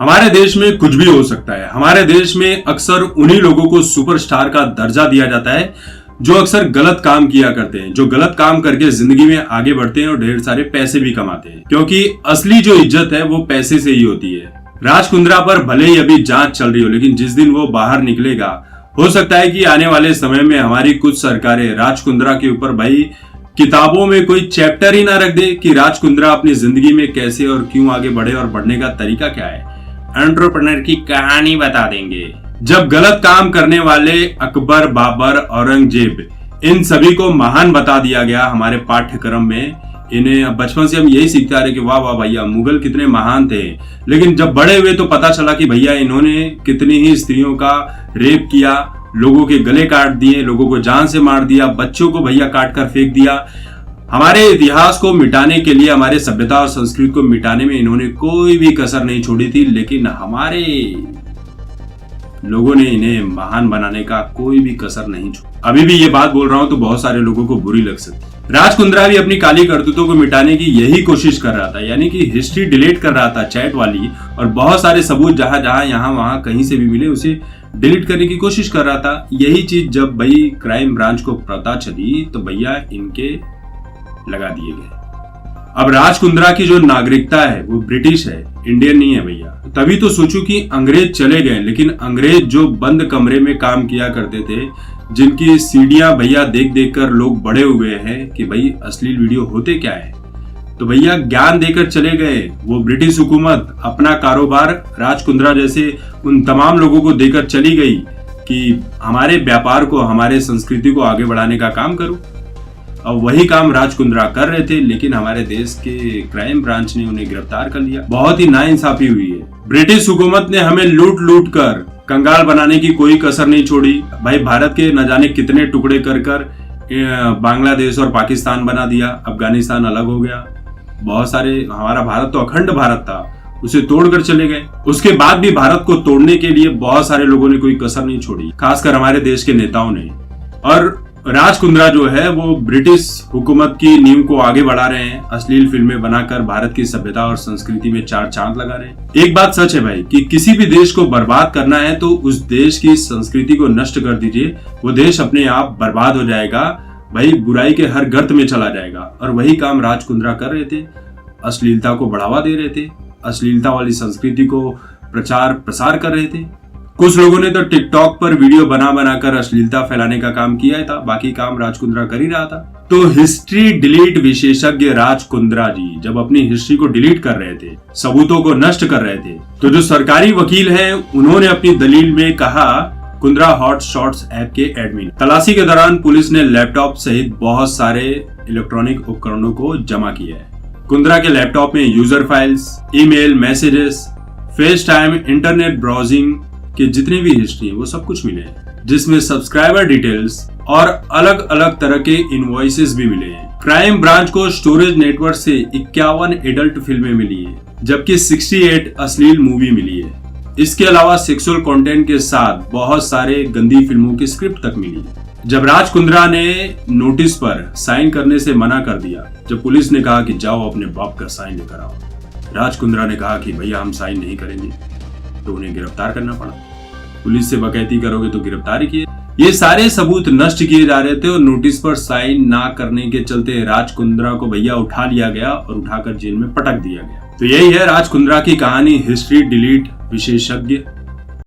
हमारे देश में कुछ भी हो सकता है। हमारे देश में अक्सर उन्हीं लोगों को सुपरस्टार का दर्जा दिया जाता है जो अक्सर गलत काम किया करते हैं, जो गलत काम करके जिंदगी में आगे बढ़ते हैं और ढेर सारे पैसे भी कमाते हैं, क्योंकि असली जो इज्जत है वो पैसे से ही होती है। राज कुंद्रा पर भले ही अभी जांच चल रही हो, लेकिन जिस दिन वो बाहर निकलेगा, हो सकता है कि आने वाले समय में हमारी कुछ सरकारें राज कुंद्रा के ऊपर भाई किताबों में कोई चैप्टर ही ना रख दे कि राज कुंद्रा अपनी जिंदगी में कैसे और क्यों आगे बढ़े और बढ़ने का तरीका क्या है, एंटरप्रेन्योर की कहानी बता देंगे। जब गलत काम करने वाले अकबर, बाबर, औरंगजेब, इन सभी को महान बता दिया गया हमारे पाठ्यक्रम में, इन्हें बचपन से हम यही सीखते आ रहे कि वाह वाह भैया मुगल कितने महान थे, लेकिन जब बड़े हुए तो पता चला कि भैया इन्होंने कितनी ही स्त्रियों का रेप किया, लोगों के गले काट दिए, लोगों को जान से मार दिया, बच्चों को भैया काट कर फेंक दिया। हमारे इतिहास को मिटाने के लिए, हमारे सभ्यता और संस्कृति को मिटाने में इन्होंने कोई भी कसर नहीं छोड़ी थी, लेकिन हमारे लोगों ने इन्हें महान बनाने का कोई भी कसर नहीं छोड़ा। अभी भी ये बात बोल रहा हूं तो बहुत सारे लोगों को बुरी लग सकती। राज कुंद्रा भी अपनी काली करतूतों को मिटाने की यही कोशिश कर रहा था, यानी कि हिस्ट्री डिलीट कर रहा था चैट वाली, और बहुत सारे सबूत जहां जहां यहां वहां कहीं से भी मिले उसे डिलीट करने की कोशिश कर रहा था। यही चीज जब भाई क्राइम ब्रांच को पता चली तो भैया इनके लगा दिए गए। अब राज कुंद्रा की जो नागरिकता है वो ब्रिटिश है, इंडियन नहीं है भैया। तभी तो सोचो कि अंग्रेज चले गए, लेकिन अंग्रेज जो बंद कमरे में काम किया करते थे, जिनकी सीढ़ियां भैया देख देख कर लोग बड़े हुए हैं कि भाई अश्लील वीडियो होते क्या है, तो भैया ज्ञान देकर चले गए। वो ब्रिटिश हुकूमत अपना कारोबार राज कुंद्रा जैसे उन तमाम लोगों को देकर चली गई कि हमारे व्यापार को, हमारे संस्कृति को आगे बढ़ाने का काम करो। अब वही काम राज कुंद्रा कर रहे थे, लेकिन हमारे देश के क्राइम ब्रांच ने उन्हें गिरफ्तार कर लिया। बहुत ही नाइंसाफी हुई है। ब्रिटिश हुकूमत ने हमें लूट लूट कर कंगाल बनाने की कोई कसर नहीं छोड़ी। भाई भारत के न जाने कितने टुकड़े कर कर बांग्लादेश और पाकिस्तान बना दिया, अफगानिस्तान अलग हो गया। बहुत सारे, हमारा भारत तो अखंड भारत था, उसे तोड़कर चले गए। उसके बाद भी भारत को तोड़ने के लिए बहुत सारे लोगों ने कोई कसर नहीं छोड़ी, खासकर हमारे देश के नेताओं ने। और राज कुंद्रा जो है वो ब्रिटिश हुकूमत की नींव को आगे बढ़ा रहे हैं, अश्लील फिल्में बनाकर भारत की सभ्यता और संस्कृति में चार चांद लगा रहे हैं। एक बात सच है भाई कि किसी भी देश को बर्बाद करना है तो उस देश की संस्कृति को नष्ट कर दीजिए, वो देश अपने आप बर्बाद हो जाएगा, भाई बुराई के हर गर्त में चला जाएगा। और वही काम राज कुंद्रा कर रहे थे, अश्लीलता को बढ़ावा दे रहे थे, अश्लीलता वाली संस्कृति को प्रचार प्रसार कर रहे थे। कुछ लोगों ने तो टिकटॉक पर वीडियो बना बनाकर अश्लीलता फैलाने का काम किया था, बाकी काम राज कुंद्रा कर ही रहा था। तो हिस्ट्री डिलीट विशेषज्ञ राज कुंद्रा जी जब अपनी हिस्ट्री को डिलीट कर रहे थे, सबूतों को नष्ट कर रहे थे, तो जो सरकारी वकील हैं उन्होंने अपनी दलील में कहा कुंद्रा हॉट शॉट्स ऐप के एडमिन। तलाशी के दौरान पुलिस ने लैपटॉप सहित बहुत सारे इलेक्ट्रॉनिक उपकरणों को जमा किया है। कुंद्रा के लैपटॉप में user files, email, messages, face time, internet browsing के जितने भी हिस्ट्री है वो सब कुछ मिले हैं, जिसमें सब्सक्राइबर डिटेल्स और अलग अलग तरह के इनवॉइसेस भी मिले हैं। क्राइम ब्रांच को स्टोरेज नेटवर्क से 51 एडल्ट फिल्में मिली है, जबकि 68 अश्लील मूवी मिली है। इसके अलावा सेक्सुअल कंटेंट के साथ बहुत सारे गंदी फिल्मों की स्क्रिप्ट तक मिली है। जब राज कुंद्रा ने नोटिस पर साइन करने से मना कर दिया, जब पुलिस ने कहा कि जाओ अपने बाप का साइन लेकर आओ, राज कुंद्रा ने कहा कि भैया हम साइन नहीं करेंगे, तो उन्हें गिरफ्तार करना पड़ा। पुलिस से बकैती करोगे तो गिरफ्तारी किए। ये सारे सबूत नष्ट किए जा रहे थे और नोटिस पर साइन ना करने के चलते राज कुंद्रा को भैया उठा लिया गया और उठाकर जेल में पटक दिया गया। तो यही है राज कुंद्रा की कहानी, हिस्ट्री डिलीट विशेषज्ञ